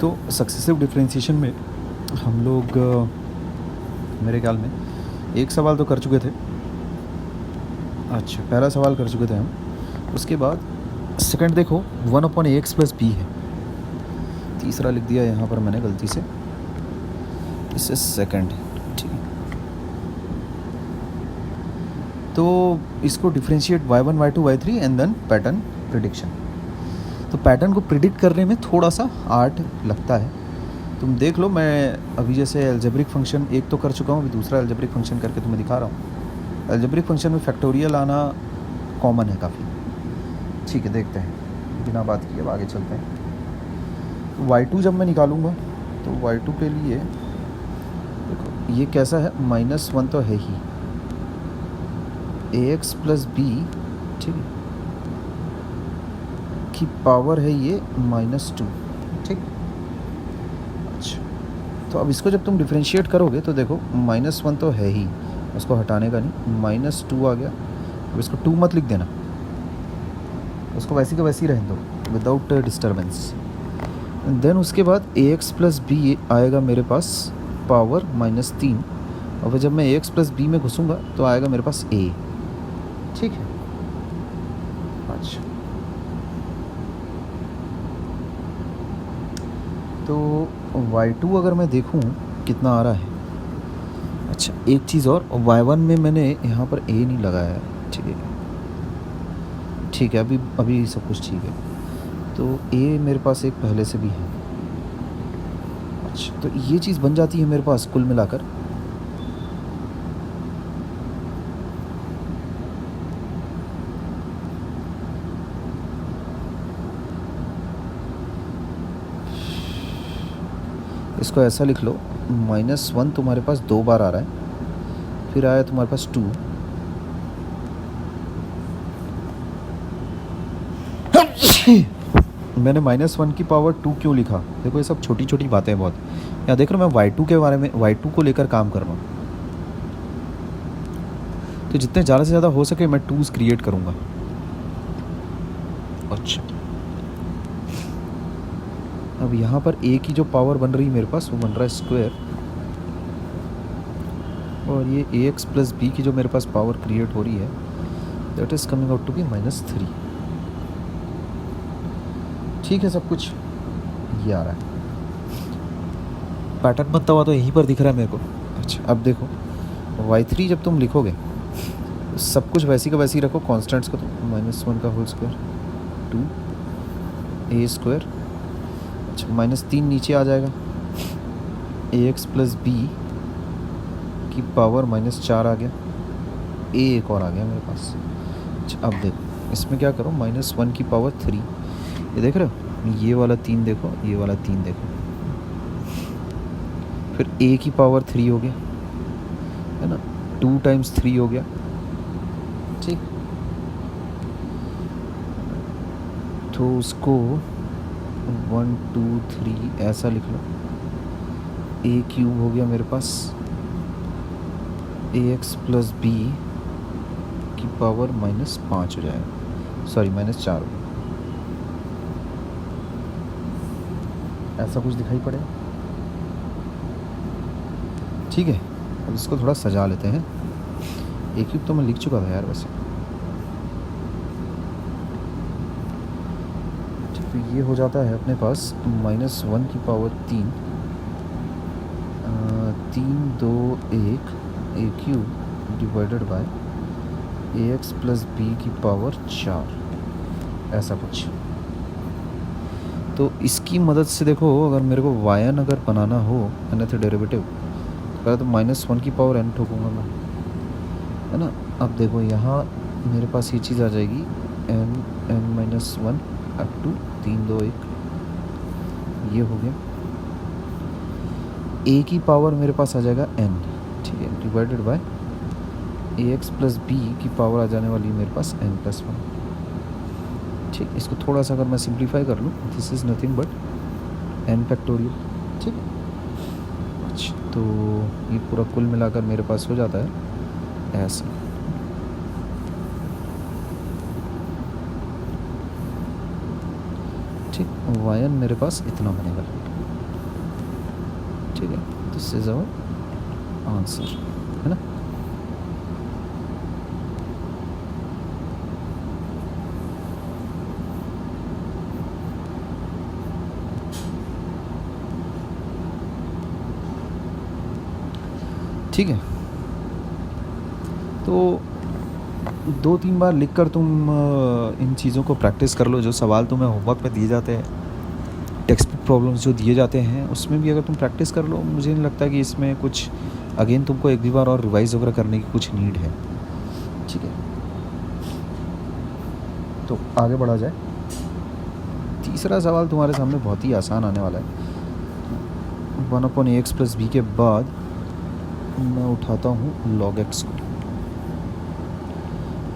तो successive differentiation में हम लोग मेरे ख्याल में एक सवाल तो कर चुके थे। अच्छा, पहला सवाल कर चुके थे हम। उसके बाद सेकंड देखो 1/ax प्लस बी है। तीसरा लिख दिया यहाँ पर मैंने गलती से, इससे सेकंड। ठीक है, तो इसको differentiate y1 y2 y3 and then pattern prediction. तो पैटर्न को प्रिडिक्ट करने में थोड़ा सा आर्ट लगता है। तुम देख लो, मैं अभी जैसे अलजेब्रिक फंक्शन एक तो कर चुका हूँ, अभी दूसरा अलजेब्रिक फंक्शन करके तुम्हें दिखा रहा हूँ। अलजेब्रिक फंक्शन में फैक्टोरियल आना कॉमन है काफ़ी। ठीक है, देखते हैं, बिना बात किए अब आगे चलते हैं। तो y2 जब मैं निकालूंगा तो y2 के लिए देखो ये कैसा है, -1 तो है ही, ax प्लस बी, ठीक है, की पावर है ये -2। ठीक, अच्छा, तो अब इसको जब तुम डिफरेंशिएट करोगे तो देखो -1 तो है ही, उसको हटाने का नहीं, -2 आ गया। अब इसको 2 मत लिख देना, उसको वैसी का वैसी रहने दो विदाउट डिस्टर्बेंस। देन उसके बाद ax प्लस बी आएगा मेरे पास पावर -3, और फिर जब मैं ax प्लस बी में घुसूँगा तो आएगा मेरे पास a। ठीक है, अच्छा, तो y2 अगर मैं देखूं कितना आ रहा है। अच्छा, एक चीज़ और, y1 में मैंने यहाँ पर a नहीं लगाया है। ठीक है, ठीक है, अभी सब कुछ ठीक है। तो a मेरे पास एक पहले से भी है। अच्छा, तो ये चीज़ बन जाती है मेरे पास कुल मिलाकर इसको ऐसा लिख लो, -1 तुम्हारे पास 2 बार आ रहा है, फिर आया तुम्हारे पास 2, मैंने -1 की पावर 2 क्यों लिखा? देखो ये सब छोटी छोटी बातें हैं बहुत। यहाँ देख रहे हो मैं y2 के बारे में, y2 को लेकर काम कर रहा हूँ, तो जितने ज़्यादा से ज़्यादा हो सके मैं 2s क्रिएट करूँगा। अच्छा, अब यहाँ पर a की जो पावर बन रही है मेरे पास, वो बन रहा है स्क्वायर, और ये ax प्लस बी की जो मेरे पास पावर क्रिएट हो रही है, that is coming out to be -3। ठीक है, सब कुछ ये आ रहा है, पैटर्न बनता हुआ तो यहीं पर दिख रहा है मेरे को। अच्छा, अब देखो y3 जब तुम लिखोगे सब कुछ वैसी का वैसी रखो, कॉन्स्टेंट्स को, तो -1 का होल स्क्वायर 2 a स्क्वायर। अच्छा, -3 नीचे आ जाएगा, ax प्लस बी की पावर -4 आ गया, a एक और आ गया मेरे पास। अच्छा, अब देखो इसमें क्या करो, -1 की पावर 3, ये देख रहे हो, ये वाला 3 देखो, ये वाला 3 देखो, फिर a की पावर 3 हो गया, है ना, 2 टाइम्स 3 हो गया। ठीक, तो उसको 1 2 3 ऐसा लिख लो, a क्यूब हो गया मेरे पास, ax प्लस बी की पावर -5 हो जाएगा, सॉरी -4 हो गया, ऐसा कुछ दिखाई पड़ेगा। ठीक है, अब इसको थोड़ा सजा लेते हैं। a क्यूब तो मैं लिख चुका था यार वैसे। ठीक, तो ये हो जाता है अपने पास -1 की power 3, 3 2 1 a cube divided by ax plus B की पावर 4, ऐसा कुछ। तो इसकी मदद से देखो, अगर मेरे को yn अगर बनाना हो nth डेरिवेटिव, तो पहले तो -1 की पावर n ठोकूँगा मैं, है ना। अब देखो यहाँ मेरे पास ये चीज़ आ जाएगी, n-1 अप टू 3 2 1, ये हो गया। a की पावर मेरे पास आ जाएगा n, ठीक है, divided by ax plus B की पावर आ जाने वाली है मेरे पास n+1। ठीक, इसको थोड़ा सा अगर मैं सिंप्लीफाई कर लूँ, this is nothing but n factorial. ठीक, अच्छा, तो ये पूरा कुल मिलाकर मेरे पास हो जाता है ऐसा। ठीक, yn मेरे पास इतना बनेगा। ठीक है, दिस इज आवर आंसर, है ना। ठीक है, तो 2-3 बार लिखकर तुम इन चीज़ों को प्रैक्टिस कर लो। जो सवाल तुम्हें होमवर्क में दिए जाते हैं, टेक्स्ट बुक प्रॉब्लम्स जो दिए जाते हैं, उसमें भी अगर तुम प्रैक्टिस कर लो, मुझे नहीं लगता कि इसमें कुछ अगेन तुमको एक भी बार और रिवाइज वगैरह करने की कुछ नीड है। ठीक है, तो आगे बढ़ा जाए। तीसरा सवाल तुम्हारे सामने बहुत ही आसान आने वाला है। 1/ax + b के बाद मैं उठाता हूँ log x को।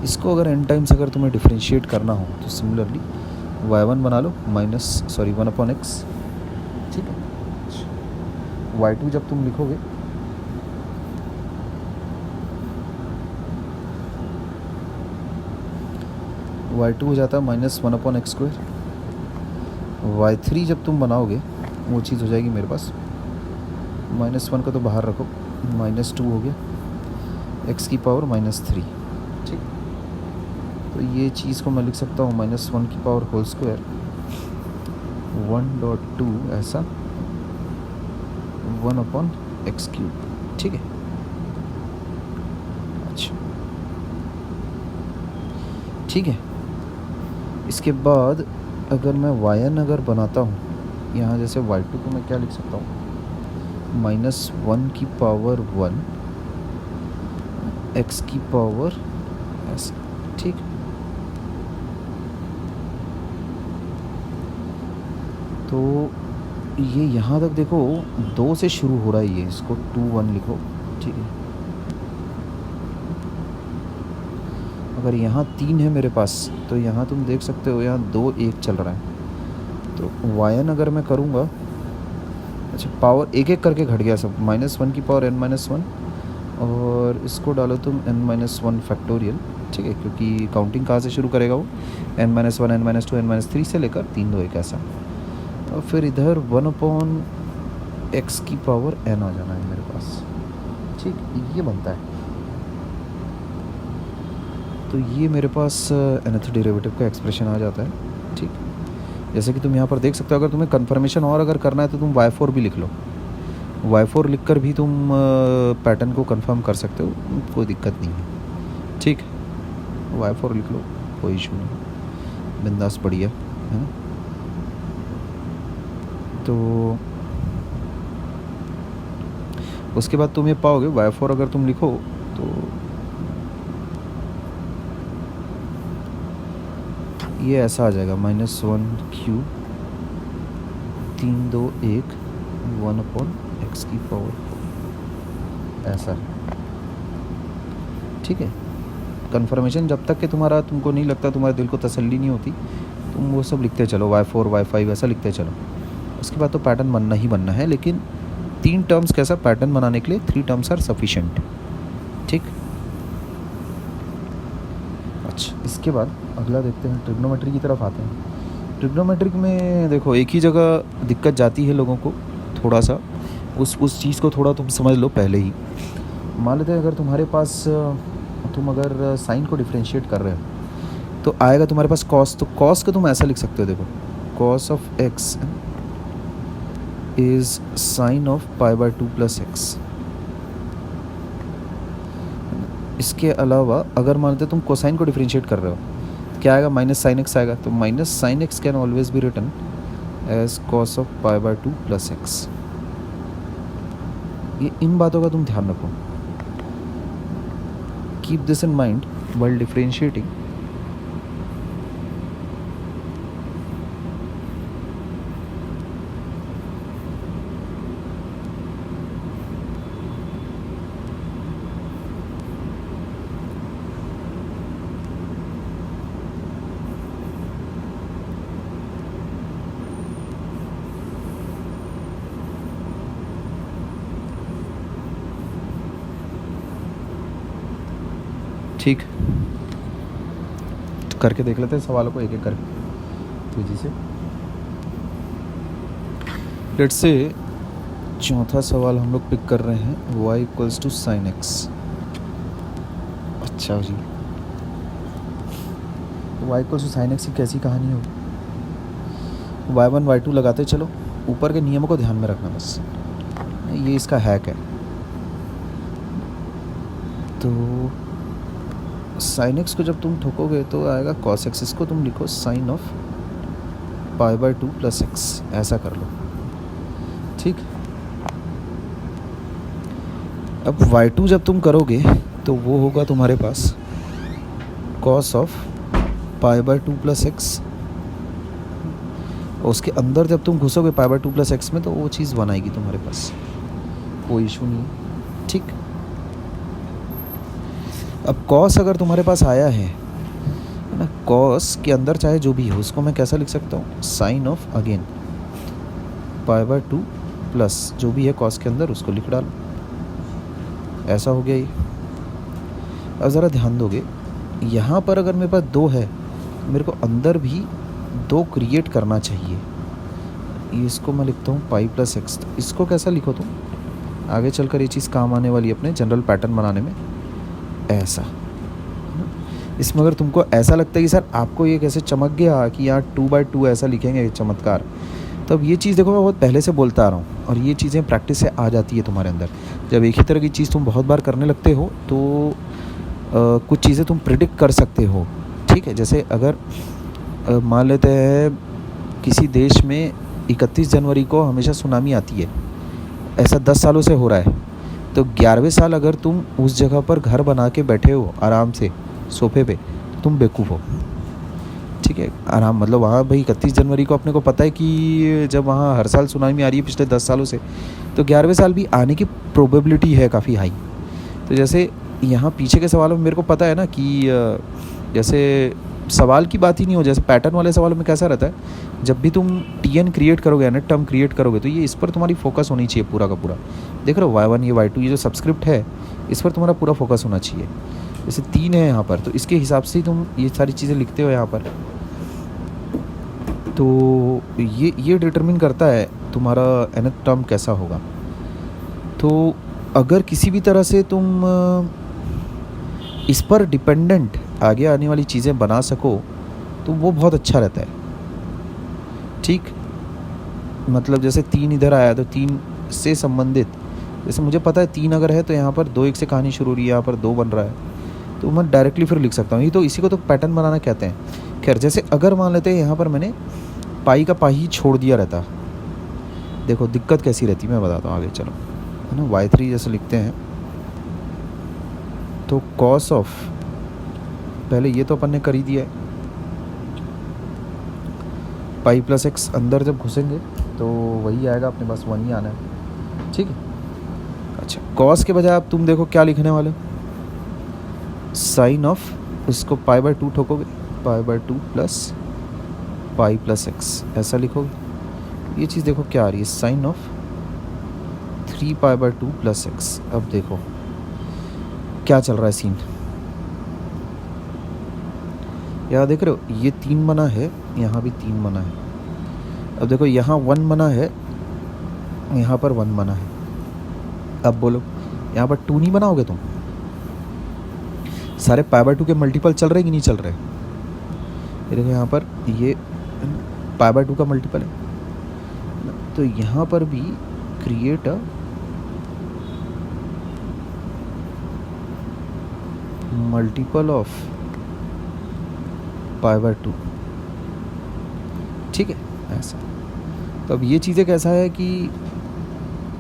इसको अगर n टाइम्स अगर तुम्हें डिफ्रेंशिएट करना हो तो सिमिलरली y1 बना लो 1/x। ठीक है, y2 जब तुम लिखोगे y2 हो जाता है -1/x²। y3 जब तुम बनाओगे वो चीज़ हो जाएगी मेरे पास, -1 को तो बाहर रखो, -2 हो गया, x की पावर -3। ठीक, तो ये चीज़ को मैं लिख सकता हूँ -1 की पावर होल स्क्वायर 1.2 ऐसा 1/x³। ठीक है, अच्छा ठीक है। इसके बाद अगर मैं yn अगर बनाता हूँ यहाँ, जैसे y2 को मैं क्या लिख सकता हूँ, -1 की पावर 1 x की पावर ऐसा। ठीक, तो ये यहाँ तक देखो 2 से शुरू हो रहा है, ये इसको 2 1 लिखो। ठीक है, अगर यहाँ 3 है मेरे पास तो यहाँ तुम देख सकते हो यहाँ 2 1 चल रहा है। तो yn अगर मैं करूँगा, अच्छा पावर एक एक करके घट गया सब, -1 की पावर n-1 और इसको डालो तुम n-1 फैक्टोरियल। ठीक है, क्योंकि काउंटिंग कहाँ से शुरू करेगा वो, n-1 n-2 n-3 से लेकर 3 2 1 ऐसा, और फिर इधर 1/x की पावर n आ जाना है मेरे पास। ठीक, ये बनता है। तो ये मेरे पास nth डेरिवेटिव का एक्सप्रेशन आ जाता है। ठीक, जैसे कि तुम यहाँ पर देख सकते हो, अगर तुम्हें कन्फर्मेशन और अगर करना है तो तुम y4 भी लिख लो, y4 लिखकर भी तुम पैटर्न को कंफर्म कर सकते हो, कोई दिक्कत नहीं है। ठीक, y4 लिख लो, कोई इशू नहीं, बिंदास बढ़िया, है ना। तो उसके बाद तुम ये पाओगे y4 अगर तुम लिखो तो ये ऐसा आ जाएगा -1³ 3 2 1 1/x की पावर 4 ऐसा है। ठीक है, कन्फर्मेशन जब तक कि तुमको नहीं लगता, तुम्हारे दिल को तसल्ली नहीं होती, तुम वो सब लिखते चलो, y4 y5 ऐसा लिखते चलो। उसके बाद तो पैटर्न बनना ही बनना है, लेकिन 3 टर्म्स कैसा पैटर्न बनाने के लिए 3 टर्म्स आर सफिशिएंट। ठीक, अच्छा इसके बाद अगला देखते हैं, ट्रिग्नोमेट्री की तरफ आते हैं। ट्रिग्नोमेट्रिक में देखो एक ही जगह दिक्कत जाती है लोगों को थोड़ा सा, उस चीज़ को थोड़ा तुम समझ लो पहले ही। मान लेते हैं अगर तुम्हारे पास तुम अगर साइन को डिफ्रेंशिएट कर रहे हो तो आएगा तुम्हारे पास कॉस, तो कॉस को तुम ऐसा लिख सकते हो, देखो cos of x is sine of π/2 + x। इसके अलावा अगर मान लेते तुम कोसाइन को डिफ्रेंशिएट कर रहे हो, क्या आएगा, -sin x आएगा, तो -sin x can always be written as cos of π/2 + x। ये इन बातों का तुम ध्यान रखो, keep this in mind while differentiating। ठीक, तो करके देख लेते हैं सवालों को एक एक करके तेजी से। लेट्स से चौथा सवाल हम लोग पिक कर रहे हैं y equals to sine X. अच्छा जी, तो y equals to sine X की कैसी कहानी हो? y1 y2 लगाते चलो, ऊपर के नियमों को ध्यान में रखना बस, ये इसका हैक है। तो साइन एक्स को जब तुम ठोकोगे तो आएगा कॉस एक्स, इसको तुम लिखो sine of pi by 2 plus x, ऐसा कर लो। ठीक, अब y2 जब तुम करोगे तो वो होगा तुम्हारे पास cos of pi by 2 plus x, और उसके अंदर जब तुम घुसोगे पाई बाय 2 प्लस एक्स में तो वो चीज़ बनाएगी तुम्हारे पास, कोई इशू नहीं है। ठीक, अब कॉस अगर तुम्हारे पास आया है ना, कॉस के अंदर चाहे जो भी हो उसको मैं कैसा लिख सकता हूँ, sine of again pi by 2 plus जो भी है कॉस के अंदर उसको लिख डालो, ऐसा हो गया ये। अब ज़रा ध्यान दोगे, यहाँ पर अगर मेरे पास 2 है मेरे को अंदर भी 2 क्रिएट करना चाहिए, इसको मैं लिखता हूँ पाई प्लस एक्स। तो इसको कैसा लिखो तुम, आगे चलकर ये चीज़ काम आने वाली है अपने जनरल पैटर्न बनाने में, ऐसा। इसमें अगर तुमको ऐसा लगता है कि सर आपको ये कैसे चमक गया कि यहाँ 2/2 ऐसा लिखेंगे चमत्कार, तब ये चीज़ देखो मैं बहुत पहले से बोलता आ रहा हूँ और ये चीज़ें प्रैक्टिस से आ जाती है तुम्हारे अंदर। जब एक ही तरह की चीज़ तुम बहुत बार करने लगते हो तो कुछ चीज़ें तुम प्रिडिक्ट कर सकते हो। ठीक है, जैसे अगर मान लेते हैं किसी देश में 31 जनवरी को हमेशा सुनामी आती है, ऐसा 10 सालों से हो रहा है, तो 11वें साल अगर तुम उस जगह पर घर बना के बैठे हो आराम से सोफे पे, तो तुम बेवकूफ़ हो। ठीक है, आराम मतलब वहाँ भाई 31 जनवरी को अपने को पता है कि जब वहाँ हर साल सुनामी आ रही है पिछले 10 सालों से, तो 11वें साल भी आने की प्रोबेबिलिटी है काफ़ी हाई। तो जैसे यहाँ पीछे के सवालों में मेरे को पता है ना कि जैसे सवाल की बात ही नहीं हो, जैसे पैटर्न वाले सवालों में कैसा रहता है, जब भी तुम TN क्रिएट करोगे यानी टर्म क्रिएट करोगे तो ये इस पर तुम्हारी फोकस होनी चाहिए पूरा का पूरा। देख रहे हो y1 ये y2 ये जो सबस्क्रिप्ट है इस पर तुम्हारा पूरा फोकस होना चाहिए। जैसे 3 है यहाँ पर तो इसके हिसाब से ही तुम ये सारी चीज़ें लिखते हो यहाँ पर, तो ये डिटरमिन करता है तुम्हारा nth टर्म कैसा होगा। तो अगर किसी भी तरह से तुम इस पर डिपेंडेंट आगे आने वाली चीज़ें बना सको तो वो बहुत अच्छा रहता है। ठीक, मतलब जैसे 3 इधर आया तो 3 से संबंधित, जैसे मुझे पता है 3 अगर है तो यहाँ पर 2 1 से कहानी शुरू हो रही है, यहाँ पर 2 बन रहा है, तो मैं डायरेक्टली फिर लिख सकता हूँ। ये तो इसी को तो पैटर्न बनाना कहते हैं। खैर, जैसे अगर मान लेते हैं यहाँ पर मैंने पाई का पाई ही छोड़ दिया रहता, देखो दिक्कत कैसी रहती मैं बताता हूँ आगे चलो, है ना। y3 जैसे लिखते हैं तो कॉस ऑफ, पहले ये तो अपन ने कर ही दिया है, पाई प्लस एक्स अंदर जब घुसेंगे तो वही आएगा अपने पास, 1 ही आना है। ठीक है, अच्छा कॉस के बजाय आप तुम देखो क्या लिखने वाले, साइन ऑफ, इसको पाई बाय 2 ठोकोगे, pi by 2 plus pi plus x ऐसा लिखोगे। ये चीज़ देखो क्या आ रही है, sine of 3 pi by 2 plus x. अब देखो क्या चल रहा है सीन, यहाँ देख रहे हो ये 3 बना है, यहाँ भी 3 बना है। अब देखो यहाँ 1 बना है, यहाँ पर 1 बना है। अब बोलो यहाँ पर 2 नहीं बनाओगे तुम, सारे पाई बाय 2 के मल्टीपल चल रहे कि नहीं चल रहे। ये देखो यहाँ पर ये पाई बाय 2 का मल्टीपल है, तो यहाँ पर भी create a multiple of pi by 2। ठीक है, ऐसा। तो अब ये चीज़ें कैसा है कि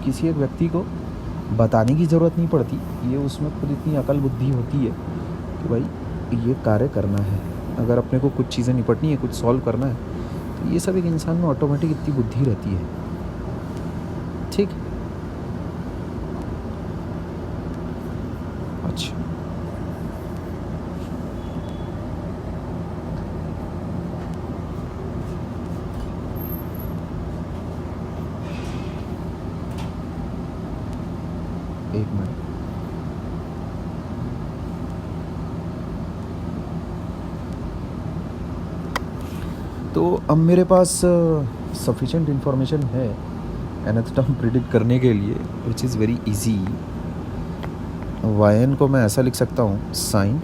किसी एक व्यक्ति को बताने की ज़रूरत नहीं पड़ती, ये उसमें खुद इतनी अकल बुद्धि होती है कि भाई ये कार्य करना है, अगर अपने को कुछ चीज़ें निपटनी है, कुछ सॉल्व करना है, तो ये सब एक इंसान में ऑटोमेटिक इतनी बुद्धि रहती है। ठीक, अच्छा एक मिनट, तो अब मेरे पास सफिशिएंट इन्फॉर्मेशन है nth टर्म प्रिडिक्ट करने के लिए which is very easy, yn को मैं ऐसा लिख सकता हूँ साइन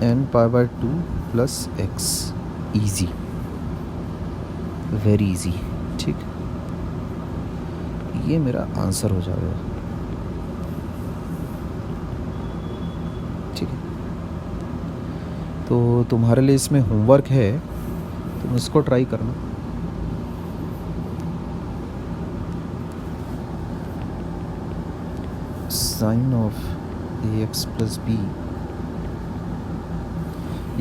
n पाई 2 plus x, easy, very easy. ठीक, ये मेरा आंसर हो जाएगा। ठीक है, तो तुम्हारे लिए इसमें होमवर्क है, तुम इसको ट्राई करना। Sine of A x plus B,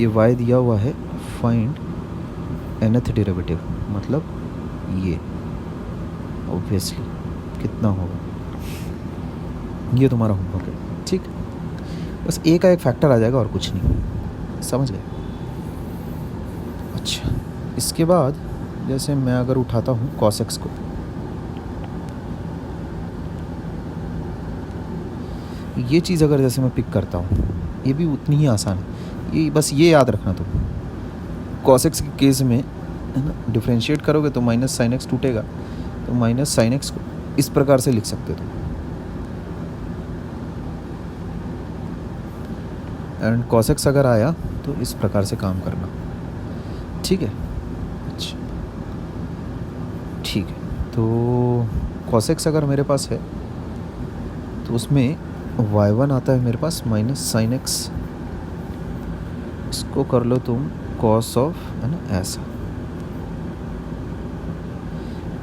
ये y दिया हुआ है, फाइंड nth डेरिवेटिव, मतलब ये ऑब्वियसली कितना होगा, ये तुम्हारा होमवर्क है। ठीक, बस ए का एक फैक्टर आ जाएगा और कुछ नहीं, समझ गए? अच्छा, इसके बाद जैसे मैं अगर उठाता हूँ cos x को, ये चीज़ अगर जैसे मैं पिक करता हूँ, ये भी उतनी ही आसान है। ये बस ये याद रखना तुम, cos x के केस में है ना, डिफ्रेंशिएट करोगे तो माइनस साइन एक्स टूटेगा, तो माइनस साइन एक्स को इस प्रकार से लिख सकते हो तुम, एंड cos x अगर आया तो इस प्रकार से काम करना। ठीक है, अच्छा ठीक है, तो cos x अगर मेरे पास है तो उसमें y1 आता है मेरे पास माइनस साइन एक्स, इसको कर लो तुम cos ऑफ, है ना, ऐसा।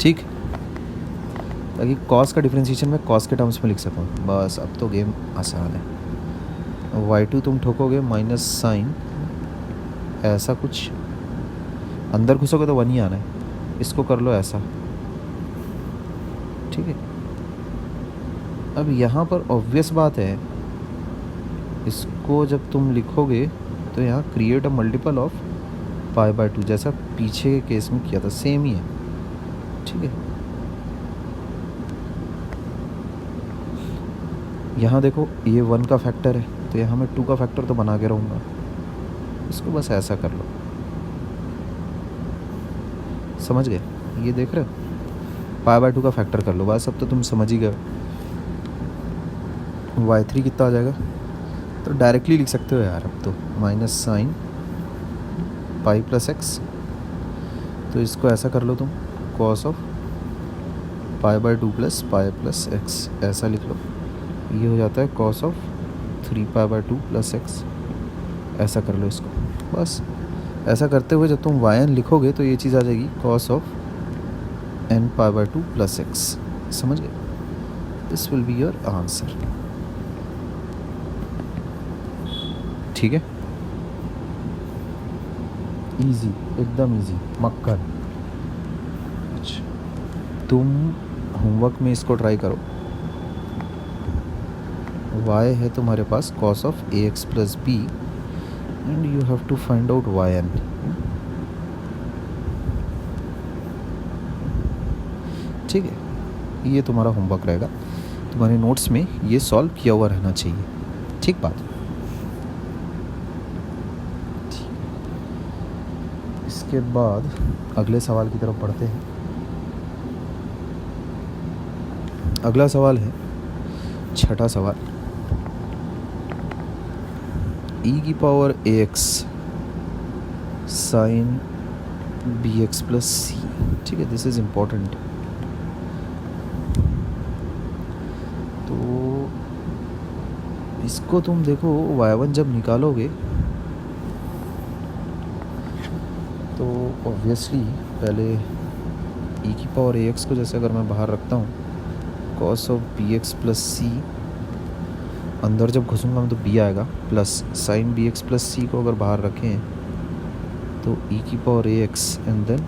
ठीक, ताकि cos का डिफ्रेंशिएशन मैं cos के टर्म्स में लिख सकूँ। बस अब तो गेम आसान है। y2 तुम ठोकोगे माइनस साइन, ऐसा कुछ अंदर घुसोगे तो 1 ही आना है, इसको कर लो ऐसा। ठीक है, अब यहाँ पर ऑब्वियस बात है, इसको जब तुम लिखोगे तो यहाँ create a multiple of pi by 2, जैसा पीछे के केस में किया था, सेम ही है। ठीक है, यहाँ देखो ये 1 का फैक्टर है, तो यहाँ मैं 2 का फैक्टर तो बना के रहूँगा, इसको बस ऐसा कर लो। समझ गए? ये देख रहे हो, पाई बाय 2 का फैक्टर कर लो, बस अब तो तुम समझ ही गए। y3 कितना आ जाएगा, तो डायरेक्टली लिख सकते हो यार अब तो, minus sine pi plus x, तो इसको ऐसा कर लो तुम, cos of pi by 2 plus pi plus x, ऐसा लिख लो। ये हो जाता है cos of 3 pi by 2 plus x, ऐसा कर लो इसको। बस ऐसा करते हुए जब तुम yn लिखोगे तो ये चीज़ आ जाएगी cos of n pi by 2 plus x. समझ गए? This will be your answer. ठीक है, इजी, एकदम इजी, मक्खन। अच्छा, तुम होमवर्क में इसको ट्राई करो। y है तुम्हारे पास cos of ax plus B, and you have to find out yn। ठीक है, ये तुम्हारा होमवर्क रहेगा, तुम्हारे नोट्स में ये सॉल्व किया हुआ रहना चाहिए। ठीक बात। इसके बाद अगले सवाल की तरफ बढ़ते हैं। अगला सवाल है छठा सवाल, e की power ax sine bx plus c. ठीक है, दिस इज इम्पोर्टेंट। तो इसको तुम देखो, y1 जब निकालोगे तो ऑब्वियसली पहले e की पावर ax को जैसे अगर मैं बाहर रखता हूँ, cos of bx plus C, अंदर जब घुसूँगा मैं तो b आएगा, plus sine bx plus C को अगर बाहर रखें तो e की power ax and then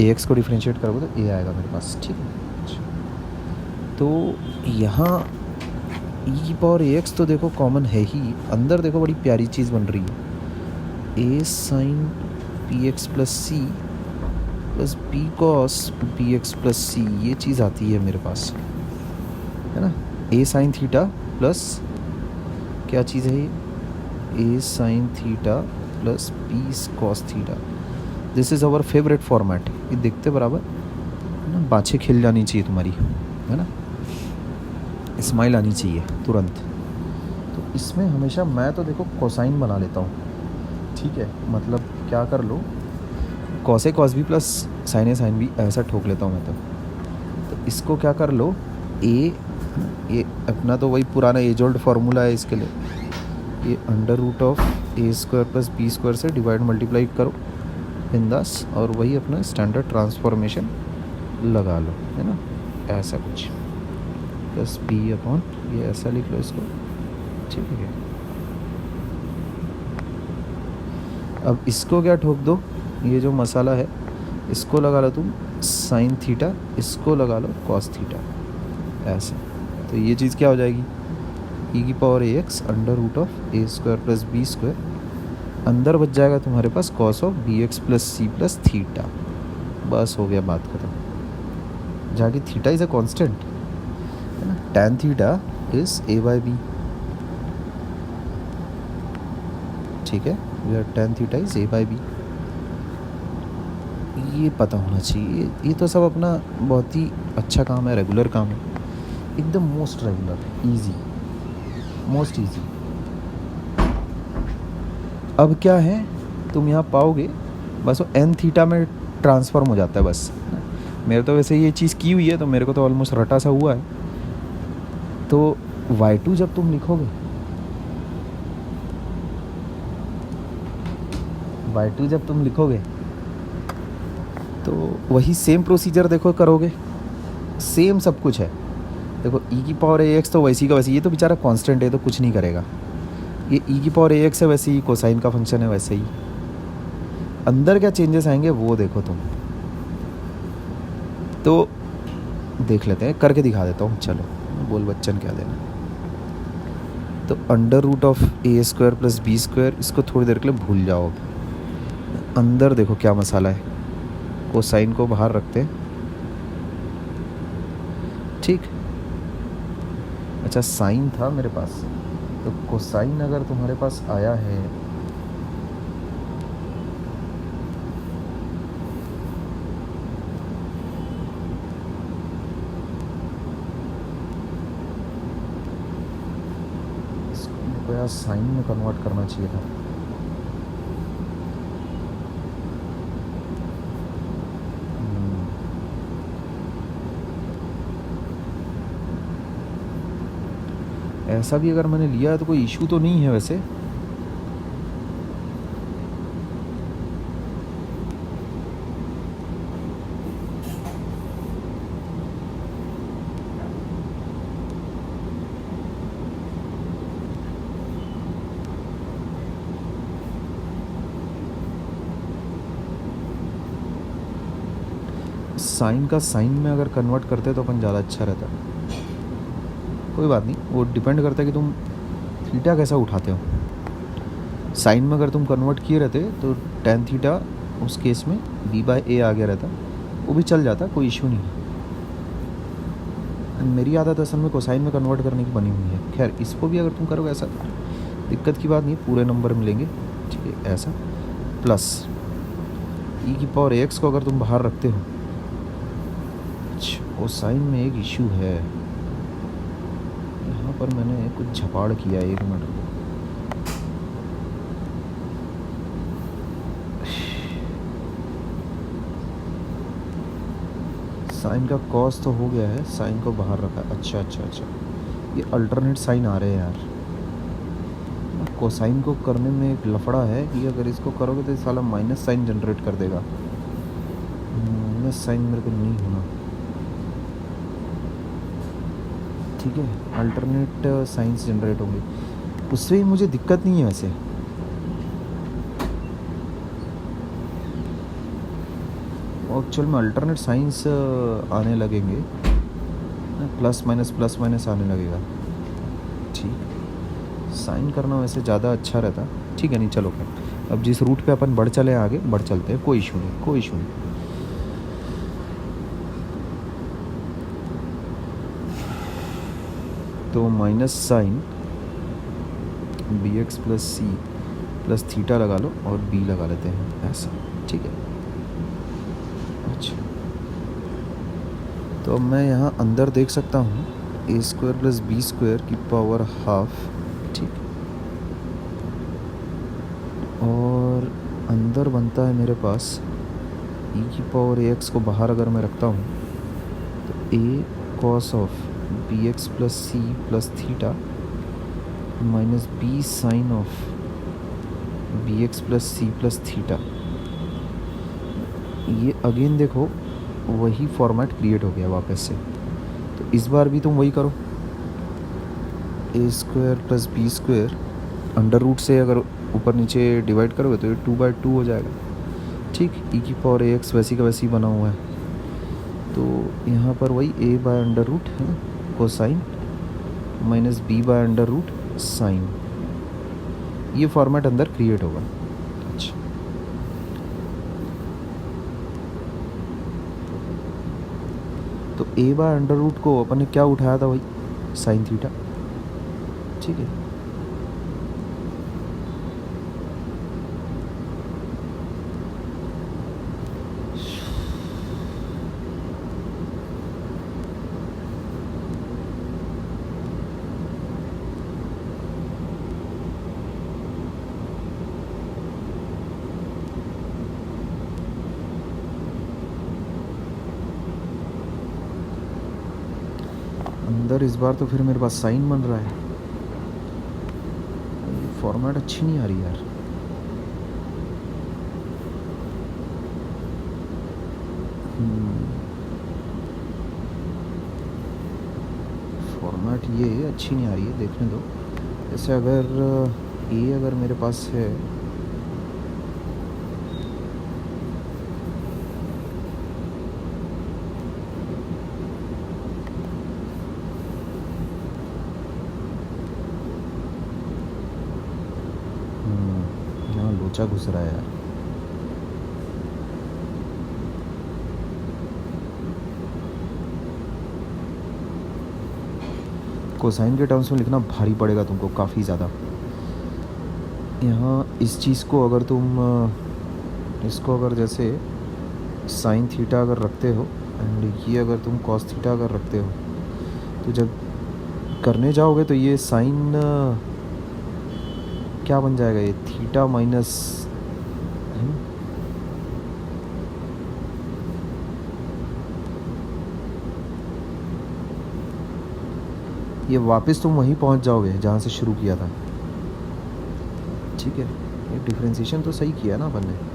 ax को डिफ्रेंशिएट करोगे तो a आएगा मेरे पास। ठीक है, तो यहाँ e की पावर ax तो देखो कॉमन है ही, अंदर देखो बड़ी प्यारी चीज़ बन रही है, a sine bx plus C plus b cos bx plus c, ये चीज़ आती है मेरे पास, है ना। a साइन थीटा प्लस क्या चीज़ है ये, a sine theta plus b cos theta. This is our favourite format. ये देखते बराबर बाछें खिल जानी चाहिए तुम्हारी, है ना, स्माइल आनी चाहिए तुरंत। तो इसमें हमेशा मैं तो देखो कोसाइन बना लेता हूँ, ठीक है, मतलब क्या कर लो, cos A cos B plus sign A sine B ऐसा ठोक लेता हूँ मैं तो इसको क्या कर लो, ये अपना तो वही पुराना एज ओल्ड फार्मूला है इसके लिए, ये under root of A square plus B square से डिवाइड मल्टीप्लाई करो बिंदास, और वही अपना स्टैंडर्ड ट्रांसफॉर्मेशन लगा लो, है ना, ऐसा कुछ प्लस बी अपॉन ये ऐसा लिख लो इसको, ठीक है। अब इसको क्या ठोक दो, ये जो मसाला है इसको लगा लो तुम साइन थीटा, इसको लगा लो कॉस थीटा, ऐसे। तो ये चीज़ क्या हो जाएगी, ई की power A x under root of A square plus B square, अंदर बच जाएगा तुम्हारे पास cos of B x plus C plus theta, बस हो गया बात खत्म। जहाँ की थीटा इज़ अ कॉन्स्टेंट, है ना, tan theta is A by B, ठीक है, tan theta is A by B, ये पता होना चाहिए। ये तो सब अपना बहुत ही अच्छा काम है, रेगुलर काम है, एकदम most regular, easy, most easy. अब क्या है, तुम यहाँ पाओगे बस वो एन थीटा में ट्रांसफॉर्म हो जाता है बस। मेरे तो वैसे ये चीज़ की हुई है तो मेरे को तो ऑलमोस्ट रटा सा हुआ है। तो y2 जब तुम लिखोगे, y2 जब तुम लिखोगे तो वही सेम प्रोसीजर देखो करोगे, सेम सब कुछ है। देखो e की पावर ए एक्स तो वैसी का वैसी, ये तो बेचारा कांस्टेंट है तो कुछ नहीं करेगा, ये e की पावर ए एक्स है वैसे ही, कोसाइन का फंक्शन है वैसे ही। अंदर क्या चेंजेस आएंगे वो देखो तुम, तो देख लेते हैं, करके दिखा देता हूँ, चलो बोल बच्चन क्या देना। तो under root of A square plus B square, इसको थोड़ी देर के लिए भूल जाओ। अंदर देखो क्या मसाला है, कोसाइन को बाहर रखते हैं, ठीक। अच्छा साइन था मेरे पास, तो कोसाइन अगर तुम्हारे पास आया है इसको यार साइन में कन्वर्ट करना चाहिए था। ऐसा भी अगर मैंने लिया है तो कोई इशू तो नहीं है वैसे। साइन का साइन में अगर कन्वर्ट करते तो अपन ज़्यादा अच्छा रहता। कोई बात नहीं, वो डिपेंड करता है कि तुम थीटा कैसा उठाते हो। साइन में अगर तुम कन्वर्ट किए रहते तो टेन थीटा उस केस में बी बाई ए आ गया रहता, वो भी चल जाता, कोई इशू नहीं है। मेरी आदत असल में कोसाइन में कन्वर्ट करने की बनी हुई है। खैर इसको भी अगर तुम करोगे ऐसा दिक्कत की बात नहीं, पूरे नंबर मिलेंगे, ठीक है, ऐसा प्लस ई की पावर एक्स को अगर तुम बाहर रखते हो। कोसाइन में एक इशू है, यहाँ पर मैंने कुछ झपाड़ किया, एक मिनट को। साइन का कॉस तो हो गया है, साइन को बाहर रखा। अच्छा अच्छा अच्छा, ये अल्टरनेट साइन आ रहे हैं यार। कोसाइन को करने में एक लफड़ा है कि अगर इसको करोगे तो साला माइनस साइन जनरेट कर देगा। माइनस साइन मेरे को नहीं होना, ठीक है, अल्टरनेट साइंस जनरेट होंगे, उससे ही मुझे दिक्कत नहीं है वैसे। एक्चुअल में अल्टरनेट साइंस आने लगेंगे, प्लस माइनस आने लगेगा, ठीक। साइन करना वैसे ज़्यादा अच्छा रहता, ठीक है, नहीं चलो खैर, अब जिस रूट पे अपन बढ़ चले आगे बढ़ चलते हैं, कोई इशू नहीं, कोई इशू नहीं। तो minus sine B x plus सी प्लस थीटा लगा लो और बी लगा लेते हैं ऐसा, ठीक है। अच्छा तो अब मैं यहाँ अंदर देख सकता हूँ ए स्क्वायर प्लस बी स्क्वायर की पावर हाफ, ठीक, और अंदर बनता है मेरे पास ई की पावर ए एक्स को बाहर अगर मैं रखता हूँ तो a cos of B x plus C plus theta minus b sine of B x plus C plus theta. ये अगेन देखो वही फॉर्मेट क्रिएट हो गया वापस से। तो इस बार भी तुम वही करो, a square plus B square under root से अगर ऊपर नीचे डिवाइड करोगे तो ये 2/2 हो जाएगा, ठीक। ई की पावर ए एक्स वैसी का वैसी ही बना हुआ है। तो यहाँ पर वही ए बाय अंडर रूट है cosine minus B by under root sine, ये फॉर्मेट अंदर क्रिएट होगा। अच्छा, तो ए बाय अंडर रूट को अपन ने क्या उठाया था, वही साइन थीटा, ठीक है। अंदर इस बार तो फिर मेरे पास साइन बन रहा है। फॉर्मेट अच्छी नहीं आ रही यार। फॉर्मेट ये अच्छी नहीं आ रही है, देखने दो। जैसे अगर ए अगर मेरे पास है लोचा घुस रहा है यार। कोसाइन के टर्म्स में लिखना भारी पड़ेगा तुमको काफ़ी ज़्यादा। यहाँ इस चीज़ को अगर तुम इसको अगर जैसे साइन थीटा अगर रखते हो एंड ये अगर तुम कॉस थीटा अगर रखते हो तो जब करने जाओगे तो ये साइन क्या बन जाएगा, ये थीटा माइनस ये वापस तुम वहीं पहुंच जाओगे जहाँ से शुरू किया था, ठीक है। ये डिफरेंशिएशन तो सही किया ना अपन ने।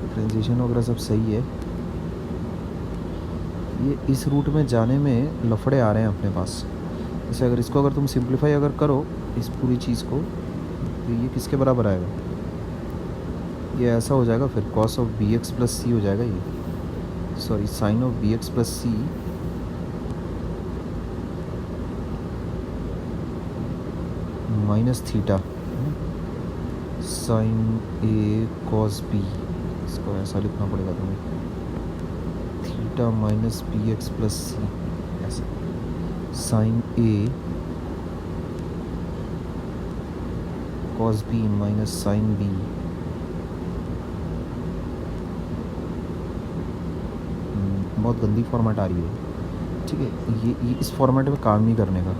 डिफरेंशिएशन वगैरह सब सही है। ये इस रूट में जाने में लफड़े आ रहे हैं अपने पास। जैसे अगर इसको अगर तुम सिंप्लीफाई अगर करो इस पूरी चीज़ को तो ये किसके बराबर आएगा, ये ऐसा हो जाएगा फिर cos of B x plus c हो जाएगा, ये sorry sine of B x plus c minus theta sine a cos b, इसको ऐसा लिखना पड़ेगा तुम्हें, theta minus b x plus c, ऐसा sine a cos b minus sine b. बहुत गंदी फॉर्मेट आ रही है, ठीक है। ये इस फॉर्मेट में काम नहीं करने का।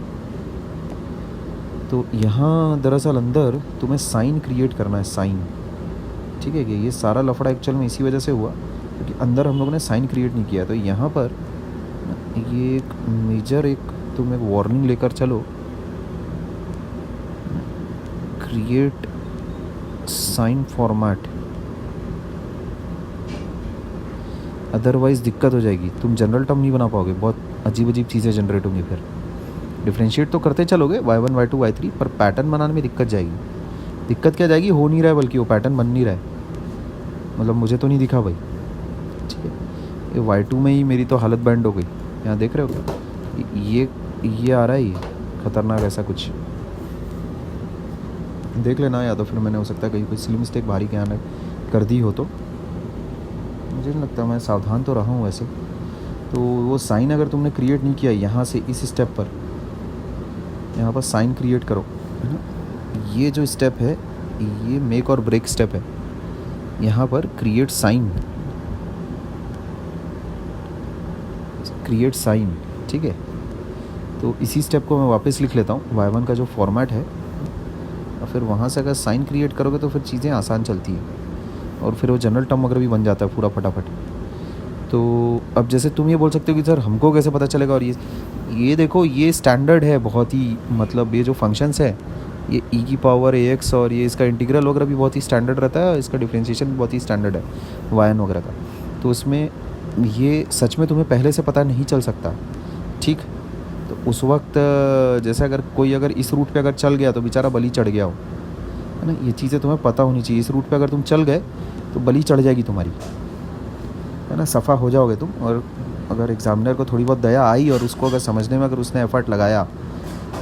तो यहाँ दरअसल अंदर तुम्हें साइन क्रिएट करना है, साइन, ठीक है। कि ये सारा लफड़ा एक्चुअल में इसी वजह से हुआ क्योंकि अंदर हम लोगों ने साइन क्रिएट नहीं किया। तो यहाँ पर ये एक मेजर एक तुम एक वार्निंग लेकर चलो, क्रिएट साइन फॉर्मेट, अदरवाइज़ दिक्कत हो जाएगी। तुम जनरल टर्म नहीं बना पाओगे, बहुत अजीब अजीब चीज़ें जनरेट होंगी। फिर डिफ्रेंशिएट तो करते चलोगे y1 y2 y3, पर पैटर्न बनाने में दिक्कत जाएगी। दिक्कत क्या जाएगी, हो नहीं रहा है, बल्कि वो पैटर्न बन नहीं रहा है, मतलब मुझे तो नहीं दिखा भाई, ठीक है। ये y2 में ही मेरी तो हालत बैंड हो गई। यहाँ देख रहे हो ये आ रहा है, ये ख़तरनाक ऐसा कुछ देख लेना, या तो फिर मैंने हो सकता है कहीं कोई सिली मिस्टेक भारी के यहाँ कर दी हो। तो मुझे नहीं लगता, मैं सावधान तो रहा हूँ वैसे, तो वो साइन अगर तुमने क्रिएट नहीं किया यहाँ से इस स्टेप पर, यहाँ पर साइन क्रिएट करो, है ना। ये जो स्टेप है ये मेक और ब्रेक स्टेप है। यहाँ पर क्रिएट साइन, क्रिएट साइन, ठीक है। तो इसी स्टेप को मैं वापस लिख लेता हूँ, y1 का जो फॉर्मेट है, और फिर वहाँ से अगर साइन क्रिएट करोगे तो फिर चीज़ें आसान चलती हैं और फिर वो जनरल टर्म वगैरह भी बन जाता है पूरा फटाफट। तो अब जैसे तुम ये बोल सकते हो कि सर हमको कैसे पता चलेगा, और ये देखो ये स्टैंडर्ड है बहुत ही, मतलब ये जो फंक्शंस है ये e की पावर ax और ये इसका इंटीग्रल वगैरह भी बहुत ही स्टैंडर्ड रहता है, इसका डिफरेंशिएशन भी बहुत ही स्टैंडर्ड है y1 वगैरह का। तो उसमें ये सच में तुम्हें पहले से पता नहीं चल सकता, ठीक। तो उस वक्त जैसे अगर कोई अगर इस रूट पे अगर चल गया तो बेचारा बलि चढ़ गया हो, है ना। ये चीज़ें तुम्हें पता होनी चाहिए। इस रूट पे अगर तुम चल गए तो बलि चढ़ जाएगी तुम्हारी, है ना, सफ़ा हो जाओगे तुम। और अगर एग्ज़ामिनर को थोड़ी बहुत दया आई और उसको अगर समझने में अगर उसने एफ़र्ट लगाया,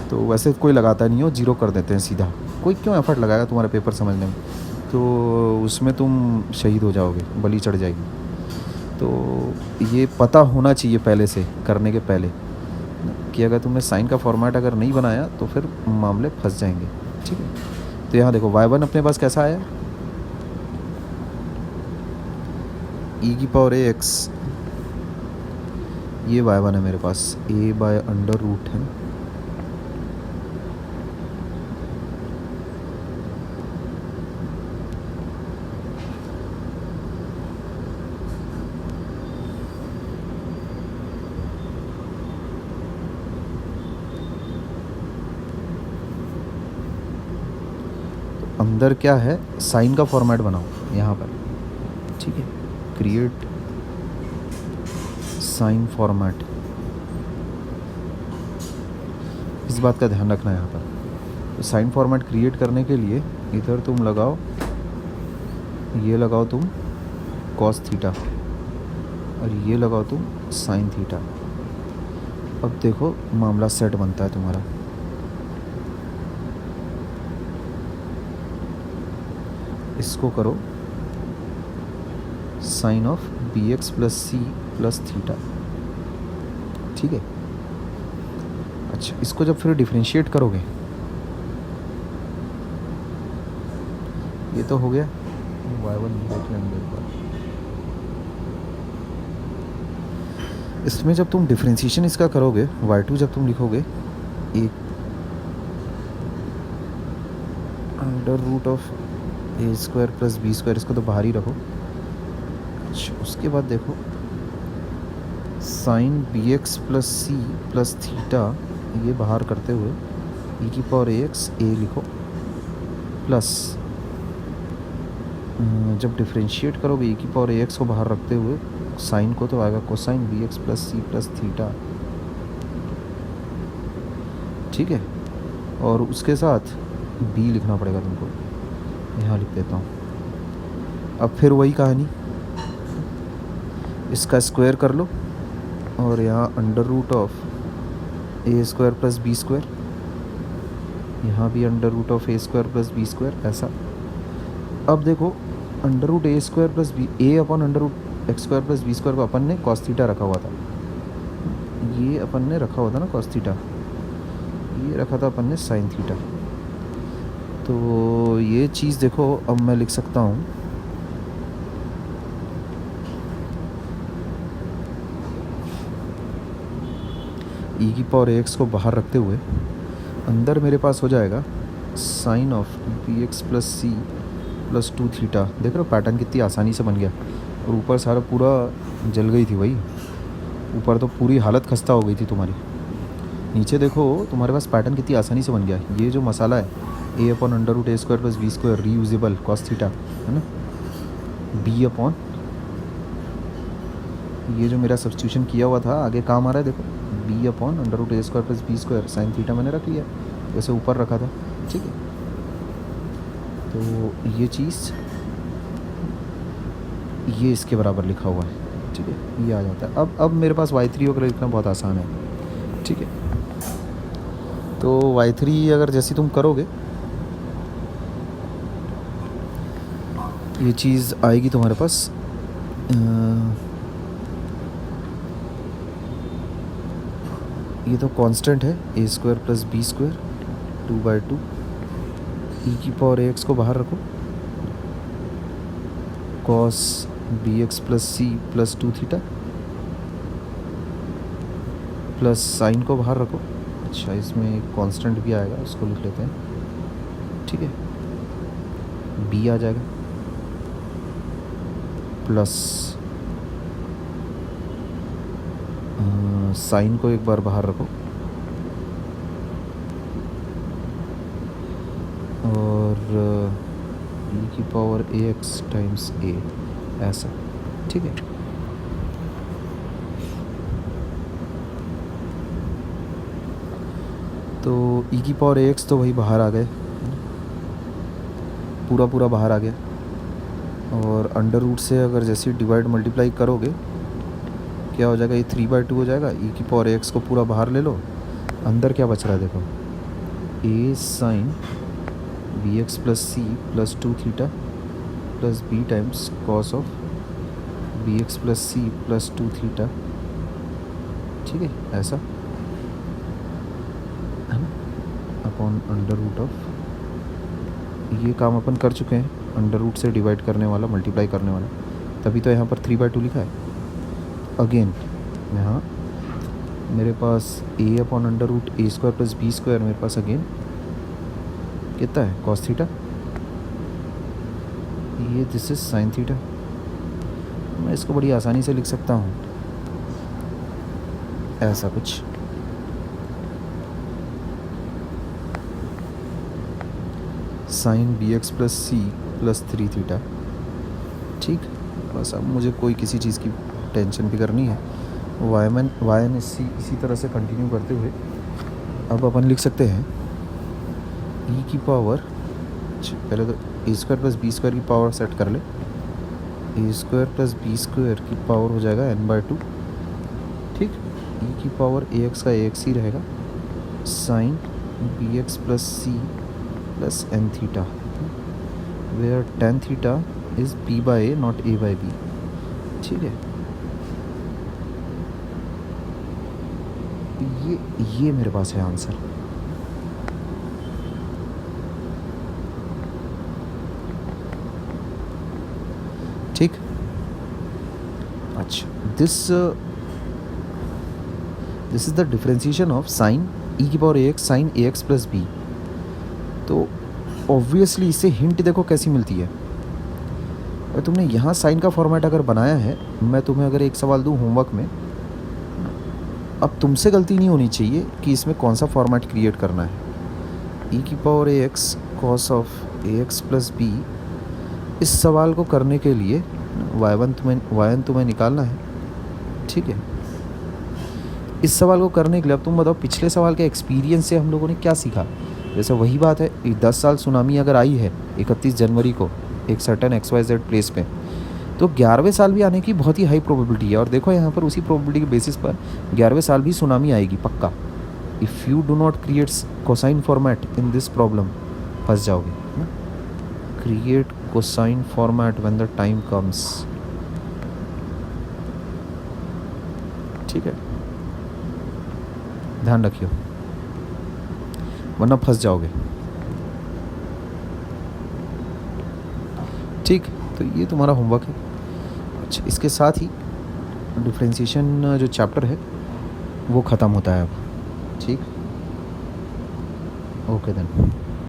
तो वैसे कोई लगाता नहीं हो, जीरो कर देते हैं सीधा। कोई क्यों एफ़र्ट लगाएगा तुम्हारा पेपर समझने में, तो उसमें तुम शहीद हो जाओगे, बलि चढ़ जाएगी। तो ये पता होना चाहिए पहले से, करने के पहले, कि अगर तुमने साइन का फॉर्मेट अगर नहीं बनाया तो फिर मामले फंस जाएंगे, ठीक है। तो यहाँ देखो y1 अपने पास कैसा आया, e की पावर ax, ये y1 है मेरे पास, a/√, है। अंदर क्या है, साइन का फॉर्मेट बनाओ यहाँ पर, ठीक है। क्रिएट साइन फॉर्मेट, इस बात का ध्यान रखना है यहाँ पर। तो साइन फॉर्मेट क्रिएट करने के लिए इधर तुम लगाओ, ये लगाओ तुम कॉस थीटा और ये लगाओ तुम साइन थीटा। अब देखो मामला सेट बनता है तुम्हारा। इसको करो sine of B x plus C plus theta, ठीक है। अच्छा, इसको जब फिर डिफरेंशिएट करोगे, ये तो हो गया y1 देख लेंगे एक बार। इसमें जब तुम डिफरेंशिएशन इसका करोगे, y2 जब तुम लिखोगे, एक √(a² + b², इसको तो बाहर ही रखो। अच्छा, उसके बाद देखो साइन bx प्लस सी प्लस थीटा, ये बाहर करते हुए e की पावर ax a लिखो, प्लस जब डिफरेंशिएट करोगे e की पावर ax को बाहर रखते हुए साइन को, तो आएगा कोसाइन bx प्लस सी प्लस थीटा, ठीक है। और उसके साथ b लिखना पड़ेगा तुमको, यहाँ लिख देता हूँ। अब फिर वही कहानी, इसका स्क्वायर कर लो और यहाँ √(a² + b², यहाँ भी √(a² + b², ऐसा। अब देखो √(a² + b, a/√x² + b² को अपन ने cos थीटा रखा हुआ था, ये अपन ने रखा हुआ था ना cos थीटा, ये रखा था अपन ने sin थीटा। तो ये चीज़ देखो, अब मैं लिख सकता हूँ e की पावर ax को बाहर रखते हुए अंदर मेरे पास हो जाएगा sine of bx plus C plus 2 theta. देख रहे हो पैटर्न कितनी आसानी से बन गया, और ऊपर सारा पूरा जल गई थी भाई, ऊपर तो पूरी हालत खस्ता हो गई थी तुम्हारी। नीचे देखो तुम्हारे पास पैटर्न कितनी आसानी से बन गया। ये जो मसाला है a/√a² + b² reusable cos theta, है ना, b/ ये जो मेरा सब्स्टिट्यूशन किया हुआ था आगे काम आ रहा है, देखो b/√a² + b² sin थीटा मैंने रख लिया, वैसे ऊपर रखा था, ठीक है। तो ये चीज़ ये इसके बराबर लिखा हुआ है, ठीक है, ये आ जाता है। अब मेरे पास y3 वगैरह लिखना बहुत आसान है, ठीक है। तो y3 अगर जैसे तुम करोगे, ये चीज़ आएगी तुम्हारे पास ये तो कांस्टेंट है, A square plus B square 2/2। E की पावर ए एक्स को बाहर रखो, कॉस बी एक्स प्लस सी प्लस 2 थीटा प्लस साइन को बाहर रखो। अच्छा, इसमें एक कांस्टेंट भी आएगा, उसको लिख लेते हैं, ठीक है। बी आ जाएगा प्लस साइन को एक बार बाहर रखो और e की पावर ए एक्स टाइम्स ए, ऐसा, ठीक है। तो e की पावर ए एक्स तो वही बाहर आ गए, पूरा बाहर आ गया। और अंडर रूट से अगर जैसे डिवाइड मल्टीप्लाई करोगे क्या हो जाएगा, ये 3/2 हो जाएगा। e की पावर एक्स को पूरा बाहर ले लो, अंदर क्या बच रहा है देखो, a sine B x plus C plus 2 theta plus B times cos of B x plus C plus 2 theta, ठीक है, ऐसा है ना, अपॉन अंडर रूट ऑफ, ये काम अपन कर चुके हैं, अंडर रूट से डिवाइड करने वाला, मल्टीप्लाई करने वाला, तभी तो यहाँ पर 3/2 लिखा है। अगेन यहाँ मेरे पास a upon under root A square plus B square, मेरे पास अगेन कितना है, कॉस थीटा, ये दिस इज साइन थीटा। मैं इसको बड़ी आसानी से लिख सकता हूँ ऐसा कुछ, साइन बी एक्स प्लस सी प्लस 3 थीटा, ठीक। बस अब मुझे कोई किसी चीज़ की टेंशन भी करनी है, वाई एन इसी तरह से कंटिन्यू करते हुए अब अपन लिख सकते हैं e की पावर, पहले तो ए स्क्वायर प्लस बी स्क्वायर की पावर सेट कर ले, ए स्क्वायर प्लस बी स्क्वायर की पावर हो जाएगा n/2, ठीक। e की पावर ए एक्स का ए एक्स ही रहेगा, sine B x plus C plus N theta, where tan theta is b/a not a/b, ठीक है। ये मेरे पास है आंसर। ठीक, अच्छा, this is the differentiation of sine e की power A x sine a x plus b. तो obviously इससे हिंट देखो कैसी मिलती है। और तुमने यहाँ साइन का फॉर्मेट अगर बनाया है, मैं तुम्हें अगर एक सवाल दूँ होमवर्क में, अब तुमसे गलती नहीं होनी चाहिए कि इसमें कौन सा फॉर्मेट क्रिएट करना है। ई की power A X cos of A x plus B, इस सवाल को करने के लिए y1 तुम्हें निकालना है, ठीक है। इस सवाल को करने के लिए अब तुम बताओ पिछले सवाल के एक्सपीरियंस से हम लोगों ने क्या सीखा। जैसे वही बात है, 10 साल सुनामी अगर आई है 31 जनवरी को एक सर्टेन XYZ प्लेस पे, तो 11वें साल भी आने की बहुत ही हाई प्रोबेबिलिटी है। और देखो यहाँ पर उसी प्रोबेबिलिटी के बेसिस पर 11वें साल भी सुनामी आएगी पक्का। If you do not create cosine format in this problem, फंस जाओगे ना। Create cosine format when the time comes, ठीक है, ध्यान रखियो वरना फंस जाओगे, ठीक। तो ये तुम्हारा होमवर्क है। अच्छा, इसके साथ ही डिफरेंशिएशन जो चैप्टर है वो ख़त्म होता है अब, ठीक। Okay then.